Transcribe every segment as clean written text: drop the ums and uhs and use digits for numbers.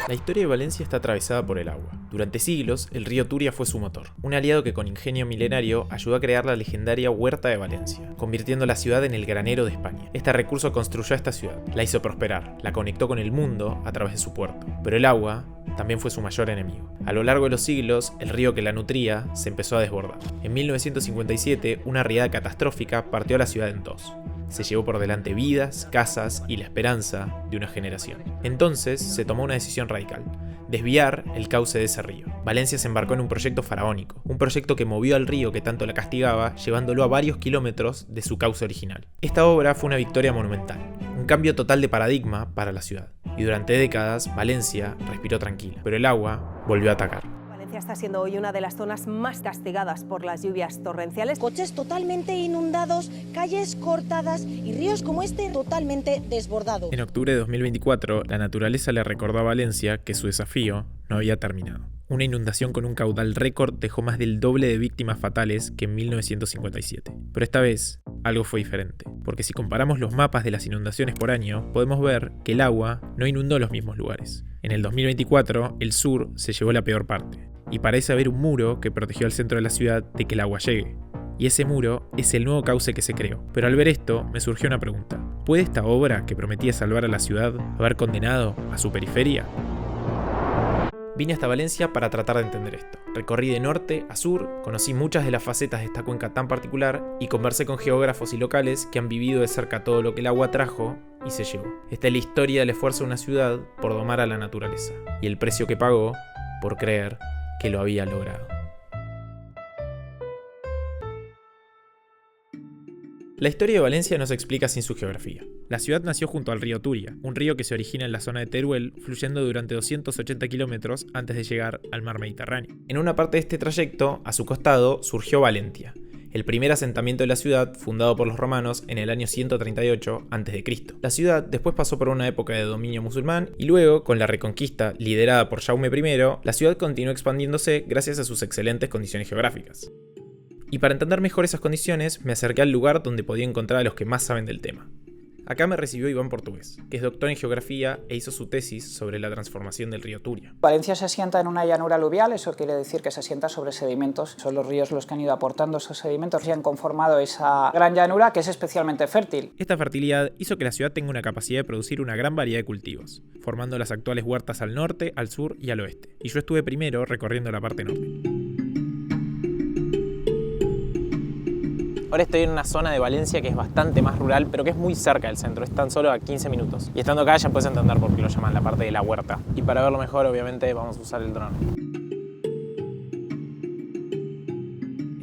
La historia de Valencia está atravesada por el agua. Durante siglos, el río Turia fue su motor, un aliado que con ingenio milenario ayudó a crear la legendaria Huerta de Valencia, convirtiendo la ciudad en el granero de España. Este recurso construyó esta ciudad, la hizo prosperar, la conectó con el mundo a través de su puerto. Pero el agua también fue su mayor enemigo. A lo largo de los siglos, el río que la nutría se empezó a desbordar. En 1957, una riada catastrófica partió a la ciudad en dos. Se llevó por delante vidas, casas y la esperanza de una generación. Entonces se tomó una decisión radical: desviar el cauce de ese río. Valencia se embarcó en un proyecto faraónico, un proyecto que movió al río que tanto la castigaba, llevándolo a varios kilómetros de su cauce original. Esta obra fue una victoria monumental, un cambio total de paradigma para la ciudad. Y durante décadas, Valencia respiró tranquila, pero el agua volvió a atacar. Valencia está siendo hoy una de las zonas más castigadas por las lluvias torrenciales. Coches totalmente inundados, calles cortadas y ríos como este totalmente desbordados. En octubre de 2024, la naturaleza le recordó a Valencia que su desafío no había terminado. Una inundación con un caudal récord dejó más del doble de víctimas fatales que en 1957. Pero esta vez, algo fue diferente, porque si comparamos los mapas de las inundaciones por año, podemos ver que el agua no inundó los mismos lugares. En el 2024, el sur se llevó la peor parte, y parece haber un muro que protegió al centro de la ciudad de que el agua llegue. Y ese muro es el nuevo cauce que se creó. Pero al ver esto, me surgió una pregunta: ¿puede esta obra que prometía salvar a la ciudad haber condenado a su periferia? Vine hasta Valencia para tratar de entender esto. Recorrí de norte a sur, conocí muchas de las facetas de esta cuenca tan particular y conversé con geógrafos y locales que han vivido de cerca todo lo que el agua trajo y se llevó. Esta es la historia del esfuerzo de una ciudad por domar a la naturaleza y el precio que pagó por creer que lo había logrado. La historia de Valencia no se explica sin su geografía. La ciudad nació junto al río Turia, un río que se origina en la zona de Teruel, fluyendo durante 280 kilómetros antes de llegar al mar Mediterráneo. En una parte de este trayecto, a su costado, surgió Valentia, el primer asentamiento de la ciudad fundado por los romanos en el año 138 a.C. La ciudad después pasó por una época de dominio musulmán y luego, con la reconquista liderada por Jaume I, la ciudad continuó expandiéndose gracias a sus excelentes condiciones geográficas. Y para entender mejor esas condiciones, me acerqué al lugar donde podía encontrar a los que más saben del tema. Acá me recibió Iván Portugués, que es doctor en geografía e hizo su tesis sobre la transformación del río Turia. Valencia se asienta en una llanura aluvial, eso quiere decir que se asienta sobre sedimentos. Son los ríos los que han ido aportando esos sedimentos y han conformado esa gran llanura que es especialmente fértil. Esta fertilidad hizo que la ciudad tenga una capacidad de producir una gran variedad de cultivos, formando las actuales huertas al norte, al sur y al oeste. Y yo estuve primero recorriendo la parte norte. Ahora estoy en una zona de Valencia que es bastante más rural, pero que es muy cerca del centro, es tan solo a 15 minutos. Y estando acá ya puedes entender por qué lo llaman la parte de la huerta. Y para verlo mejor, obviamente, vamos a usar el dron.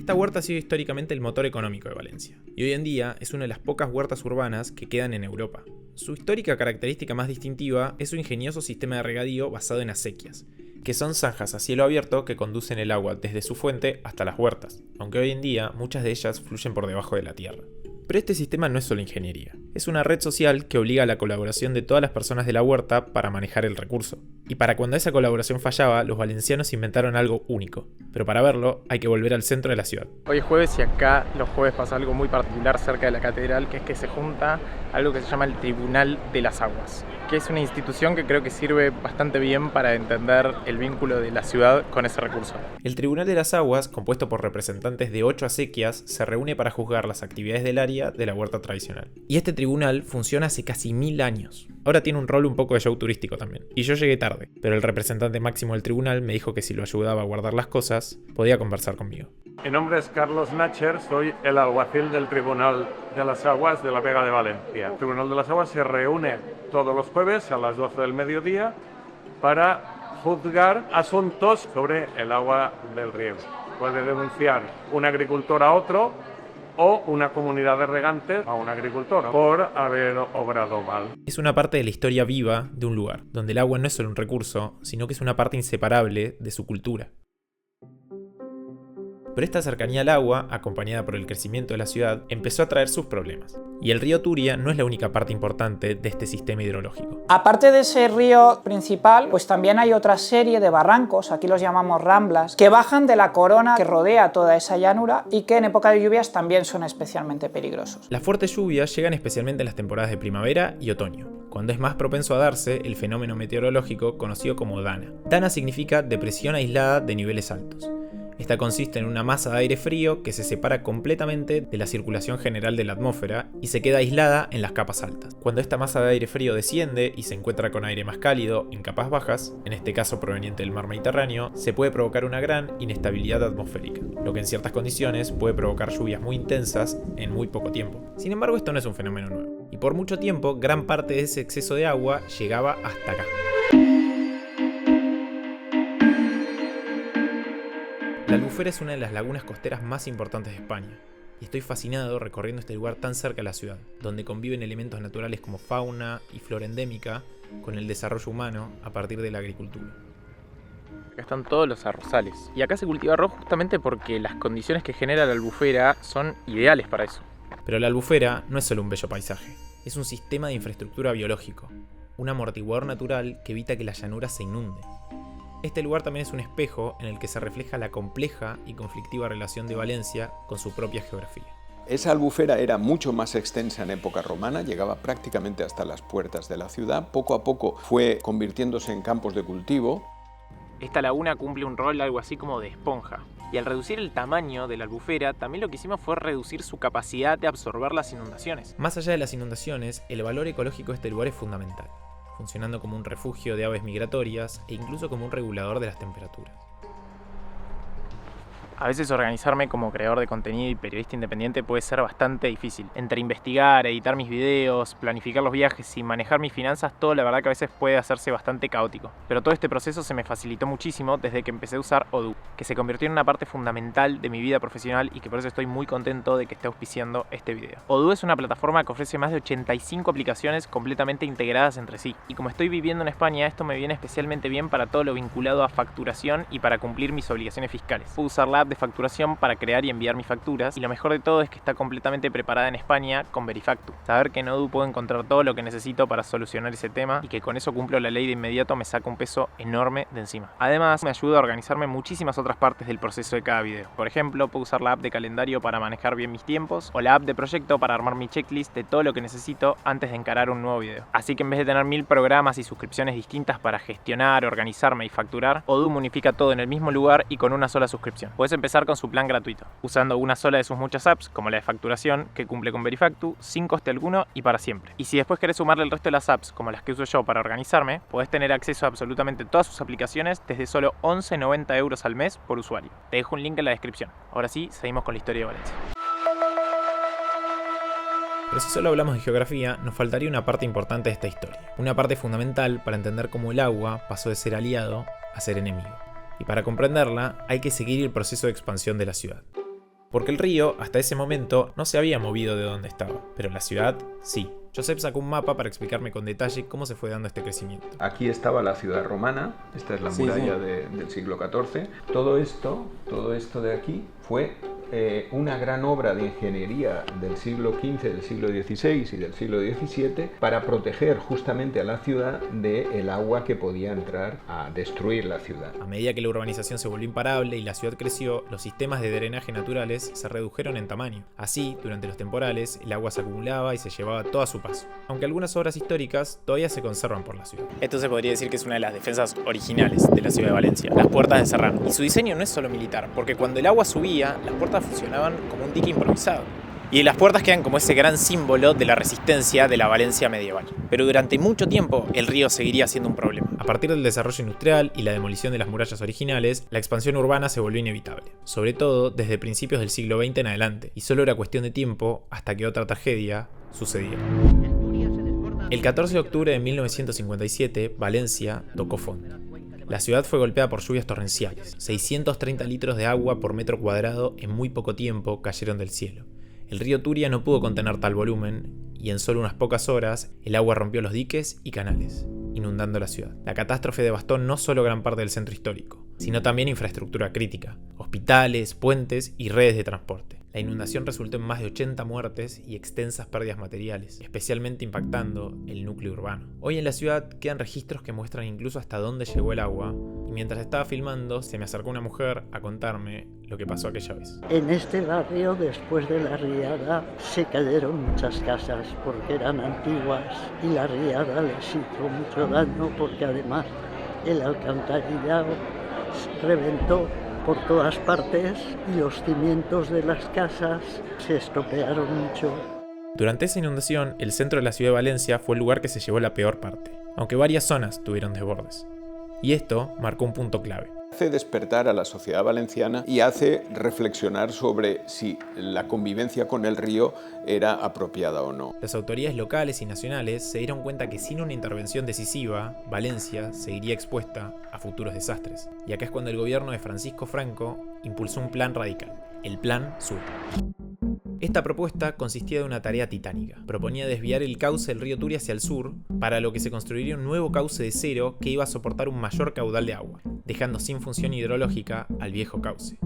Esta huerta ha sido históricamente el motor económico de Valencia, y hoy en día es una de las pocas huertas urbanas que quedan en Europa. Su histórica característica más distintiva es su ingenioso sistema de regadío basado en acequias, que son zanjas a cielo abierto que conducen el agua desde su fuente hasta las huertas, aunque hoy en día muchas de ellas fluyen por debajo de la tierra. Pero este sistema no es solo ingeniería, es una red social que obliga a la colaboración de todas las personas de la huerta para manejar el recurso. Y para cuando esa colaboración fallaba, los valencianos inventaron algo único, pero para verlo hay que volver al centro de la ciudad. Hoy es jueves y acá los jueves pasa algo muy particular cerca de la catedral, que es que se junta algo que se llama el Tribunal de las Aguas, que es una institución que creo que sirve bastante bien para entender el vínculo de la ciudad con ese recurso. El Tribunal de las Aguas, compuesto por representantes de 8 acequias, se reúne para juzgar las actividades del área de la huerta tradicional. Y este tribunal funciona hace casi 1000 años. Ahora tiene un rol un poco de show turístico también. Y yo llegué tarde, pero el representante máximo del tribunal me dijo que si lo ayudaba a guardar las cosas, podía conversar conmigo. Mi nombre es Carlos Nacher, soy el alguacil del Tribunal de las Aguas de la Vega de Valencia. El Tribunal de las Aguas se reúne todos los jueves a las 12 del mediodía para juzgar asuntos sobre el agua del riego. Puede denunciar un agricultor a otro o una comunidad de regantes a un agricultor por haber obrado mal. Es una parte de la historia viva de un lugar, donde el agua no es solo un recurso, sino que es una parte inseparable de su cultura. Pero esta cercanía al agua, acompañada por el crecimiento de la ciudad, empezó a traer sus problemas. Y el río Turia no es la única parte importante de este sistema hidrológico. Aparte de ese río principal, pues también hay otra serie de barrancos, aquí los llamamos ramblas, que bajan de la corona que rodea toda esa llanura y que en época de lluvias también son especialmente peligrosos. Las fuertes lluvias llegan especialmente en las temporadas de primavera y otoño, cuando es más propenso a darse el fenómeno meteorológico conocido como Dana. Dana significa depresión aislada de niveles altos. Esta consiste en una masa de aire frío que se separa completamente de la circulación general de la atmósfera y se queda aislada en las capas altas. Cuando esta masa de aire frío desciende y se encuentra con aire más cálido en capas bajas, en este caso proveniente del mar Mediterráneo, se puede provocar una gran inestabilidad atmosférica, lo que en ciertas condiciones puede provocar lluvias muy intensas en muy poco tiempo. Sin embargo, esto no es un fenómeno nuevo, y por mucho tiempo gran parte de ese exceso de agua llegaba hasta acá. La Albufera es una de las lagunas costeras más importantes de España, y estoy fascinado recorriendo este lugar tan cerca de la ciudad, donde conviven elementos naturales como fauna y flora endémica con el desarrollo humano a partir de la agricultura. Acá están todos los arrozales, y acá se cultiva arroz justamente porque las condiciones que genera la Albufera son ideales para eso. Pero la Albufera no es solo un bello paisaje, es un sistema de infraestructura biológico, un amortiguador natural que evita que la llanura se inunde. Este lugar también es un espejo en el que se refleja la compleja y conflictiva relación de Valencia con su propia geografía. Esa albufera era mucho más extensa en época romana, llegaba prácticamente hasta las puertas de la ciudad. Poco a poco fue convirtiéndose en campos de cultivo. Esta laguna cumple un rol algo así como de esponja. Y al reducir el tamaño de la albufera, también lo que hicimos fue reducir su capacidad de absorber las inundaciones. Más allá de las inundaciones, el valor ecológico de este lugar es fundamental, funcionando como un refugio de aves migratorias e incluso como un regulador de las temperaturas. A veces organizarme como creador de contenido y periodista independiente puede ser bastante difícil. Entre investigar, editar mis videos, planificar los viajes y manejar mis finanzas, todo la verdad que a veces puede hacerse bastante caótico. Pero todo este proceso se me facilitó muchísimo desde que empecé a usar Odoo, que se convirtió en una parte fundamental de mi vida profesional y que por eso estoy muy contento de que esté auspiciando este video. Odoo es una plataforma que ofrece más de 85 aplicaciones completamente integradas entre sí. Y como estoy viviendo en España, esto me viene especialmente bien para todo lo vinculado a facturación y para cumplir mis obligaciones fiscales. Puedo usar la app de facturación para crear y enviar mis facturas, y lo mejor de todo es que está completamente preparada en España con Verifactu. Saber que en Odoo puedo encontrar todo lo que necesito para solucionar ese tema y que con eso cumplo la ley de inmediato me saca un peso enorme de encima. Además, me ayuda a organizarme en muchísimas otras partes del proceso de cada video. Por ejemplo, puedo usar la app de calendario para manejar bien mis tiempos, o la app de proyecto para armar mi checklist de todo lo que necesito antes de encarar un nuevo video. Así que en vez de tener 1000 programas y suscripciones distintas para gestionar, organizarme y facturar, Odoo unifica todo en el mismo lugar y con una sola suscripción. Puedes empezar con su plan gratuito, usando una sola de sus muchas apps, como la de facturación, que cumple con Verifactu, sin coste alguno y para siempre. Y si después querés sumarle el resto de las apps, como las que uso yo para organizarme, podés tener acceso a absolutamente todas sus aplicaciones desde solo 11,90 € al mes por usuario. Te dejo un link en la descripción. Ahora sí, seguimos con la historia de Valencia. Pero si solo hablamos de geografía, nos faltaría una parte importante de esta historia. Una parte fundamental para entender cómo el agua pasó de ser aliado a ser enemigo. Y para comprenderla, hay que seguir el proceso de expansión de la ciudad. Porque el río, hasta ese momento, no se había movido de donde estaba, pero la ciudad, sí. Josep sacó un mapa para explicarme con detalle cómo se fue dando este crecimiento. Aquí estaba la ciudad romana, esta es la muralla del siglo XIV. Todo esto de aquí fue una gran obra de ingeniería del siglo XV, del siglo XVI y del siglo XVII para proteger justamente a la ciudad del agua que podía entrar a destruir la ciudad. A medida que la urbanización se volvió imparable y la ciudad creció, los sistemas de drenaje naturales se redujeron en tamaño. Así, durante los temporales, el agua se acumulaba y se llevaba todo a su paso. Aunque algunas obras históricas todavía se conservan por la ciudad. Esto se podría decir que es una de las defensas originales de la ciudad de Valencia, las puertas de Serrano. Y su diseño no es solo militar, porque cuando el agua subía, las puertas funcionaban como un dique improvisado. Y las puertas quedan como ese gran símbolo de la resistencia de la Valencia medieval. Pero durante mucho tiempo el río seguiría siendo un problema. A partir del desarrollo industrial y la demolición de las murallas originales, la expansión urbana se volvió inevitable. Sobre todo desde principios del siglo XX en adelante. Y solo era cuestión de tiempo hasta que otra tragedia sucediera. El 14 de octubre de 1957, Valencia tocó fondo. La ciudad fue golpeada por lluvias torrenciales. 630 litros de agua por metro cuadrado en muy poco tiempo cayeron del cielo. El río Turia no pudo contener tal volumen y en solo unas pocas horas el agua rompió los diques y canales, inundando la ciudad. La catástrofe devastó no solo gran parte del centro histórico. sino también infraestructura crítica, hospitales, puentes y redes de transporte. La inundación resultó en más de 80 muertes y extensas pérdidas materiales, especialmente impactando el núcleo urbano. Hoy en la ciudad quedan registros que muestran incluso hasta dónde llegó el agua, y mientras estaba filmando se me acercó una mujer a contarme lo que pasó aquella vez. En este barrio, después de la riada, se cayeron muchas casas porque eran antiguas y la riada les hizo mucho daño porque además el alcantarillado reventó por todas partes y los cimientos de las casas se estropearon mucho. Durante esa inundación, el centro de la ciudad de Valencia fue el lugar que se llevó la peor parte, aunque varias zonas tuvieron desbordes. Y esto marcó un punto clave. Hace despertar a la sociedad valenciana y hace reflexionar sobre si la convivencia con el río era apropiada o no. Las autoridades locales y nacionales se dieron cuenta que sin una intervención decisiva, Valencia seguiría expuesta a futuros desastres. Y acá es cuando el gobierno de Francisco Franco impulsó un plan radical, el Plan Sur. Esta propuesta consistía de una tarea titánica. Proponía desviar el cauce del río Turia hacia el sur, para lo que se construiría un nuevo cauce de cero que iba a soportar un mayor caudal de agua, dejando sin función hidrológica al viejo cauce.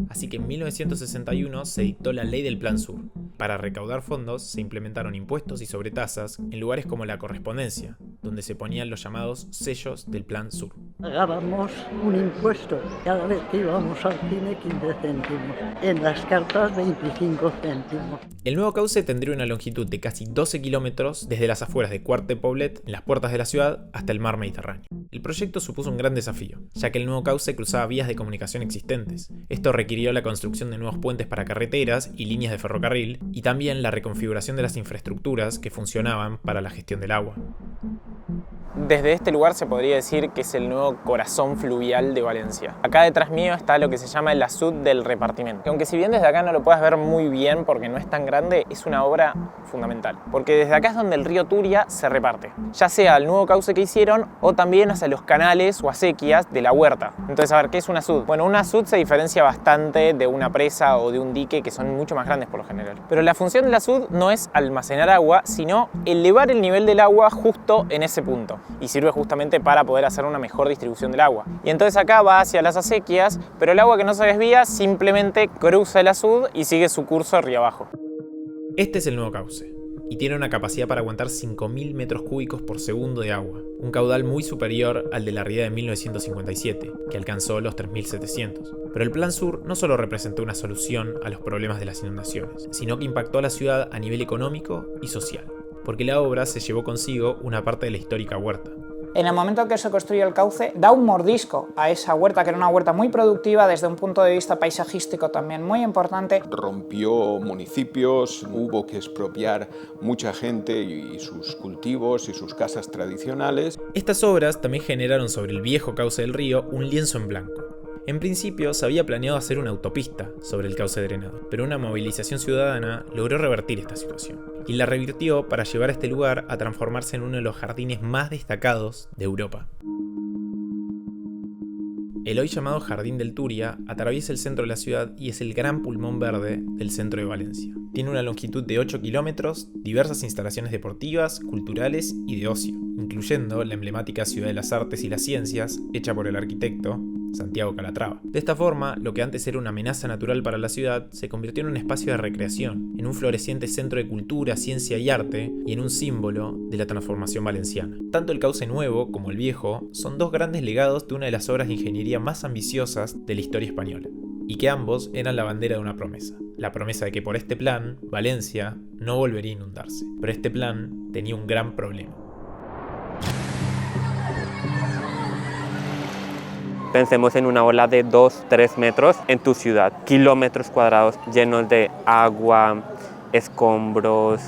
Así que en 1961 se dictó la Ley del Plan Sur. Para recaudar fondos se implementaron impuestos y sobretasas en lugares como la Correspondencia, donde se ponían los llamados sellos del Plan Sur. Pagábamos un impuesto cada vez que íbamos al cine 15 céntimos, en las cartas 25 céntimos. El nuevo cauce tendría una longitud de casi 12 kilómetros desde las afueras de Quart de Poblet, en las puertas de la ciudad, hasta el mar Mediterráneo. El proyecto supuso un gran desafío, ya que el nuevo cauce cruzaba vías de comunicación existentes. Esto requirió la construcción de nuevos puentes para carreteras y líneas de ferrocarril, y también la reconfiguración de las infraestructuras que funcionaban para la gestión del agua. Desde este lugar se podría decir que es el nuevo corazón fluvial de Valencia. Acá detrás mío está lo que se llama el Asud del Repartiment, que aunque si bien desde acá no lo puedas ver muy bien porque no es tan grande, es una obra fundamental. Porque desde acá es donde el río Turia se reparte, ya sea al nuevo cauce que hicieron o también hacia los canales o acequias de la huerta. Entonces, a ver, ¿qué es un Asud? Bueno, un Asud se diferencia bastante de una presa o de un dique, que son mucho más grandes por lo general. Pero la función del Asud no es almacenar agua, sino elevar el nivel del agua justo en ese punto. Y sirve justamente para poder hacer una mejor distribución del agua. Y entonces acá va hacia las acequias, pero el agua que no se desvía simplemente cruza el Asud y sigue su curso río abajo. Este es el nuevo cauce, y tiene una capacidad para aguantar 5.000 metros cúbicos por segundo de agua, un caudal muy superior al de la riada de 1957, que alcanzó los 3.700. Pero el Plan Sur no solo representó una solución a los problemas de las inundaciones, sino que impactó a la ciudad a nivel económico y social, porque la obra se llevó consigo una parte de la histórica huerta. En el momento en que se construye el cauce, da un mordisco a esa huerta, que era una huerta muy productiva desde un punto de vista paisajístico también muy importante. Rompió municipios, hubo que expropiar mucha gente y sus cultivos y sus casas tradicionales. Estas obras también generaron sobre el viejo cauce del río un lienzo en blanco. En principio se había planeado hacer una autopista sobre el cauce drenado, pero una movilización ciudadana logró revertir esta situación y la revirtió para llevar a este lugar a transformarse en uno de los jardines más destacados de Europa. El hoy llamado Jardín del Turia atraviesa el centro de la ciudad y es el gran pulmón verde del centro de Valencia. Tiene una longitud de 8 kilómetros, diversas instalaciones deportivas, culturales y de ocio, incluyendo la emblemática Ciudad de las Artes y las Ciencias, hecha por el arquitecto Santiago Calatrava. De esta forma, lo que antes era una amenaza natural para la ciudad se convirtió en un espacio de recreación, en un floreciente centro de cultura, ciencia y arte, y en un símbolo de la transformación valenciana. Tanto el cauce nuevo como el viejo son dos grandes legados de una de las obras de ingeniería más ambiciosas de la historia española, y que ambos eran la bandera de una promesa. La promesa de que por este plan, Valencia no volvería a inundarse. Pero este plan tenía un gran problema. Pensemos en una ola de 2-3 metros en tu ciudad, kilómetros cuadrados llenos de agua, escombros,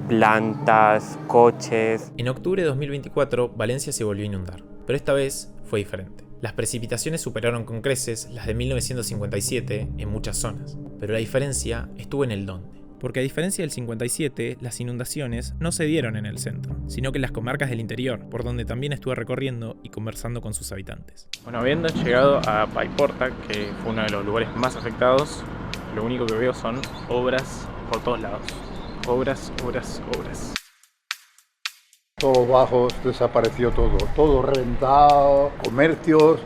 plantas, coches. En octubre de 2024, Valencia se volvió a inundar, pero esta vez fue diferente. Las precipitaciones superaron con creces las de 1957 en muchas zonas, pero la diferencia estuvo en el dónde. Porque a diferencia del 57, las inundaciones no se dieron en el centro, sino que en las comarcas del interior, por donde también estuve recorriendo y conversando con sus habitantes. Bueno, habiendo llegado a Paiporta, que fue uno de los lugares más afectados, lo único que veo son obras por todos lados. Obras, obras, obras. Todos bajos, desapareció todo reventado, comercios,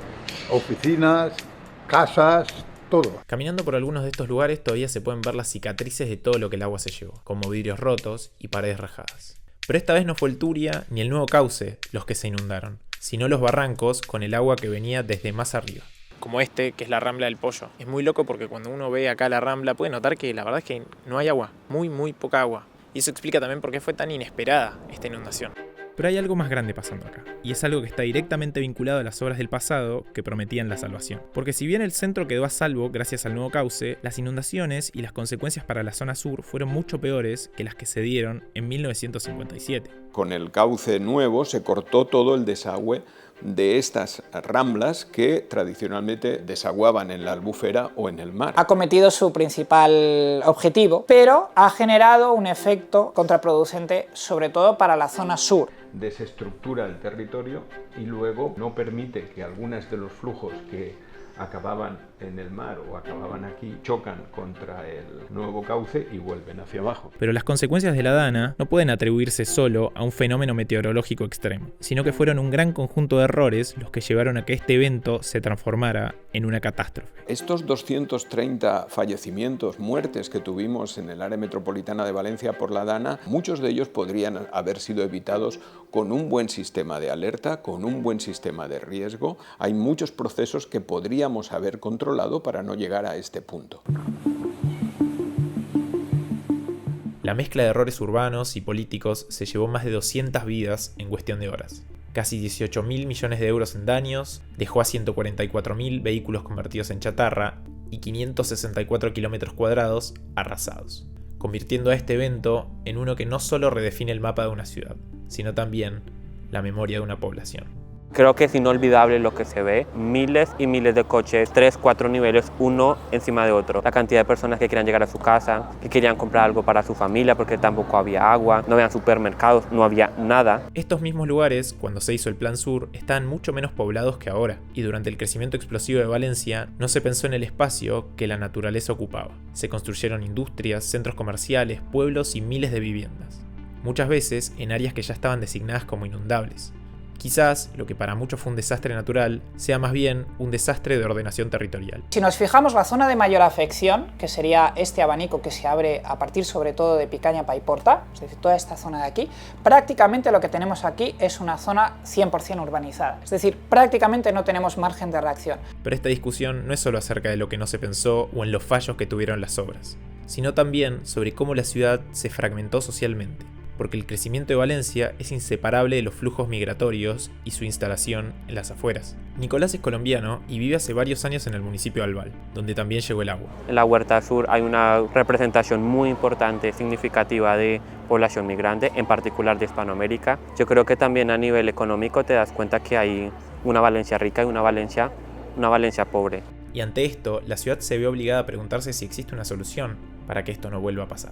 oficinas, casas, todo. Caminando por algunos de estos lugares todavía se pueden ver las cicatrices de todo lo que el agua se llevó, como vidrios rotos y paredes rajadas. Pero esta vez no fue el Turia ni el nuevo cauce los que se inundaron, sino los barrancos con el agua que venía desde más arriba. Como este, que es la Rambla del Pollo. Es muy loco porque cuando uno ve acá la Rambla puede notar que la verdad es que no hay agua, muy poca agua. Y eso explica también por qué fue tan inesperada esta inundación. Pero hay algo más grande pasando acá, y es algo que está directamente vinculado a las obras del pasado que prometían la salvación. Porque si bien el centro quedó a salvo gracias al nuevo cauce, las inundaciones y las consecuencias para la zona sur fueron mucho peores que las que se dieron en 1957. Con el cauce nuevo se cortó todo el desagüe de estas ramblas que tradicionalmente desaguaban en la albufera o en el mar. Ha cometido su principal objetivo, pero ha generado un efecto contraproducente, sobre todo para la zona sur. Desestructura el territorio y luego no permite que algunos de los flujos que acababan en el mar o acababan aquí chocan contra el nuevo cauce y vuelven hacia abajo. Pero las consecuencias de la Dana no pueden atribuirse solo a un fenómeno meteorológico extremo, sino que fueron un gran conjunto de errores los que llevaron a que este evento se transformara en una catástrofe. Estos 230 fallecimientos, muertes que tuvimos en el área metropolitana de Valencia por la Dana, muchos de ellos podrían haber sido evitados con un buen sistema de alerta, con un buen sistema de riesgo. Hay muchos procesos que podríamos haber controlado para no llegar a este punto. La mezcla de errores urbanos y políticos se llevó más de 200 vidas en cuestión de horas. Casi 18.000 millones de euros en daños, dejó a 144.000 vehículos convertidos en chatarra y 564 kilómetros cuadrados arrasados, convirtiendo a este evento en uno que no solo redefine el mapa de una ciudad, sino también la memoria de una población. Creo que es inolvidable lo que se ve, miles y miles de coches, 3, 4 niveles, uno encima de otro. La cantidad de personas que querían llegar a su casa, que querían comprar algo para su familia porque tampoco había agua, no había supermercados, no había nada. Estos mismos lugares, cuando se hizo el Plan Sur, estaban mucho menos poblados que ahora, y durante el crecimiento explosivo de Valencia no se pensó en el espacio que la naturaleza ocupaba. Se construyeron industrias, centros comerciales, pueblos y miles de viviendas, muchas veces en áreas que ya estaban designadas como inundables. Quizás lo que para muchos fue un desastre natural sea más bien un desastre de ordenación territorial. Si nos fijamos, la zona de mayor afección, que sería este abanico que se abre a partir sobre todo de Picaña, Paiporta, es decir, toda esta zona de aquí, prácticamente lo que tenemos aquí es una zona 100% urbanizada. Es decir, prácticamente no tenemos margen de reacción. Pero esta discusión no es solo acerca de lo que no se pensó o en los fallos que tuvieron las obras, sino también sobre cómo la ciudad se fragmentó socialmente. Porque el crecimiento de Valencia es inseparable de los flujos migratorios y su instalación en las afueras. Nicolás es colombiano y vive hace varios años en el municipio de Albal, donde también llegó el agua. En la Huerta Sur hay una representación muy importante, significativa de población migrante, en particular de Hispanoamérica. Yo creo que también a nivel económico te das cuenta que hay una Valencia rica y una Valencia pobre. Y ante esto, la ciudad se ve obligada a preguntarse si existe una solución para que esto no vuelva a pasar.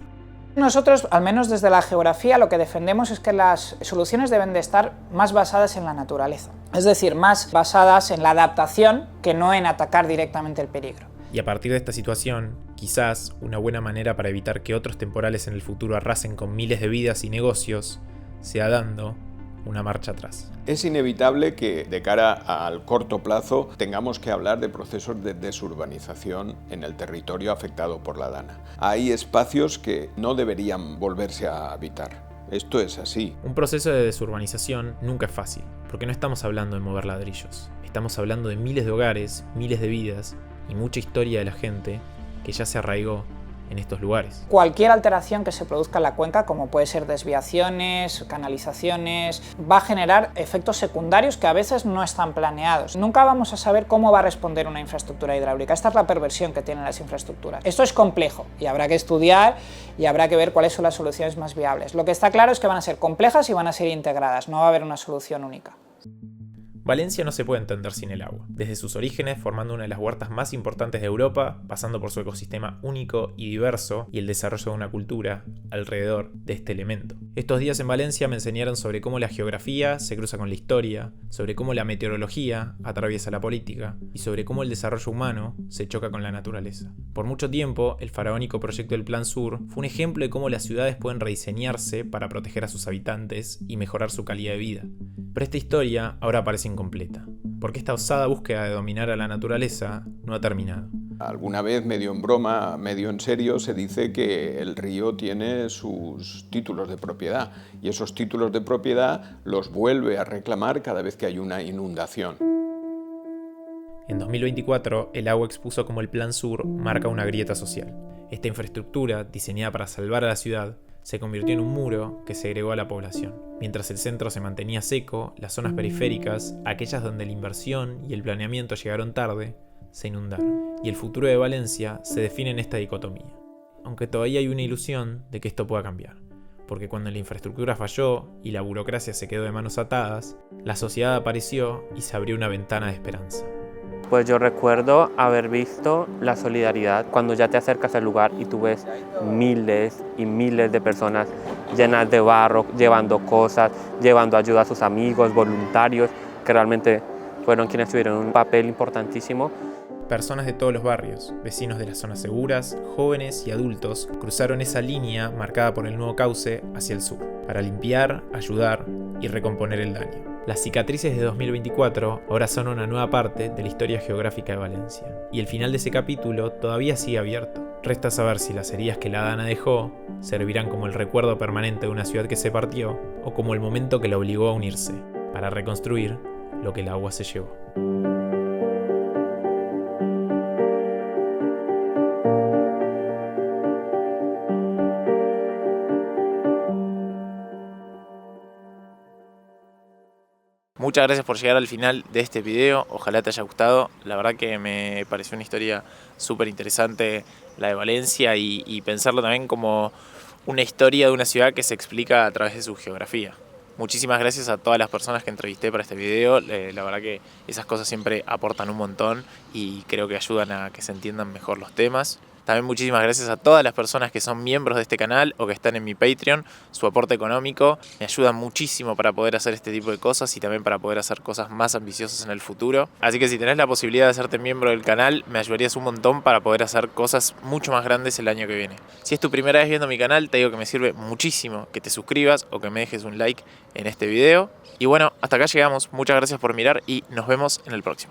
Nosotros, al menos desde la geografía, lo que defendemos es que las soluciones deben de estar más basadas en la naturaleza. Es decir, más basadas en la adaptación que no en atacar directamente el peligro. Y a partir de esta situación, quizás una buena manera para evitar que otros temporales en el futuro arrasen con miles de vidas y negocios sea dando una marcha atrás. Es inevitable que de cara al corto plazo tengamos que hablar de procesos de desurbanización en el territorio afectado por la Dana. Hay espacios que no deberían volverse a habitar. Esto es así. Un proceso de desurbanización nunca es fácil, porque no estamos hablando de mover ladrillos. Estamos hablando de miles de hogares, miles de vidas y mucha historia de la gente que ya se arraigó en estos lugares. Cualquier alteración que se produzca en la cuenca, como puede ser desviaciones, canalizaciones, va a generar efectos secundarios que a veces no están planeados. Nunca vamos a saber cómo va a responder una infraestructura hidráulica. Esta es la perversión que tienen las infraestructuras. Esto es complejo y habrá que estudiar y habrá que ver cuáles son las soluciones más viables. Lo que está claro es que van a ser complejas y van a ser integradas, no va a haber una solución única. Valencia no se puede entender sin el agua, desde sus orígenes formando una de las huertas más importantes de Europa, pasando por su ecosistema único y diverso y el desarrollo de una cultura alrededor de este elemento. Estos días en Valencia me enseñaron sobre cómo la geografía se cruza con la historia, sobre cómo la meteorología atraviesa la política y sobre cómo el desarrollo humano se choca con la naturaleza. Por mucho tiempo, el faraónico proyecto del Plan Sur fue un ejemplo de cómo las ciudades pueden rediseñarse para proteger a sus habitantes y mejorar su calidad de vida. Pero esta historia ahora parece incompleta. porque esta osada búsqueda de dominar a la naturaleza no ha terminado. Alguna vez, medio en broma, medio en serio, se dice que el río tiene sus títulos de propiedad y esos títulos de propiedad los vuelve a reclamar cada vez que hay una inundación. En 2024, el agua expuso como el Plan Sur marca una grieta social. Esta infraestructura, diseñada para salvar a la ciudad, se convirtió en un muro que segregó a la población. Mientras el centro se mantenía seco, las zonas periféricas, aquellas donde la inversión y el planeamiento llegaron tarde, se inundaron. Y el futuro de Valencia se define en esta dicotomía. Aunque todavía hay una ilusión de que esto pueda cambiar. Porque cuando la infraestructura falló y la burocracia se quedó de manos atadas, la sociedad apareció y se abrió una ventana de esperanza. Pues yo recuerdo haber visto la solidaridad cuando ya te acercas al lugar y tú ves miles y miles de personas llenas de barro, llevando cosas, llevando ayuda a sus amigos, voluntarios, que realmente fueron quienes tuvieron un papel importantísimo. Personas de todos los barrios, vecinos de las zonas seguras, jóvenes y adultos, cruzaron esa línea marcada por el nuevo cauce hacia el sur, para limpiar, ayudar y recomponer el daño. Las cicatrices de 2024 ahora son una nueva parte de la historia geográfica de Valencia, y el final de ese capítulo todavía sigue abierto. Resta saber si las heridas que la Dana dejó servirán como el recuerdo permanente de una ciudad que se partió, o como el momento que la obligó a unirse, para reconstruir lo que el agua se llevó. Muchas gracias por llegar al final de este video, ojalá te haya gustado. La verdad que me pareció una historia súper interesante la de Valencia y pensarlo también como una historia de una ciudad que se explica a través de su geografía. Muchísimas gracias a todas las personas que entrevisté para este video, la verdad que esas cosas siempre aportan un montón y creo que ayudan a que se entiendan mejor los temas. También muchísimas gracias a todas las personas que son miembros de este canal o que están en mi Patreon. Su aporte económico me ayuda muchísimo para poder hacer este tipo de cosas y también para poder hacer cosas más ambiciosas en el futuro. Así que si tenés la posibilidad de hacerte miembro del canal, me ayudarías un montón para poder hacer cosas mucho más grandes el año que viene. Si es tu primera vez viendo mi canal, te digo que me sirve muchísimo que te suscribas o que me dejes un like en este video. Y bueno, hasta acá llegamos. Muchas gracias por mirar y nos vemos en el próximo.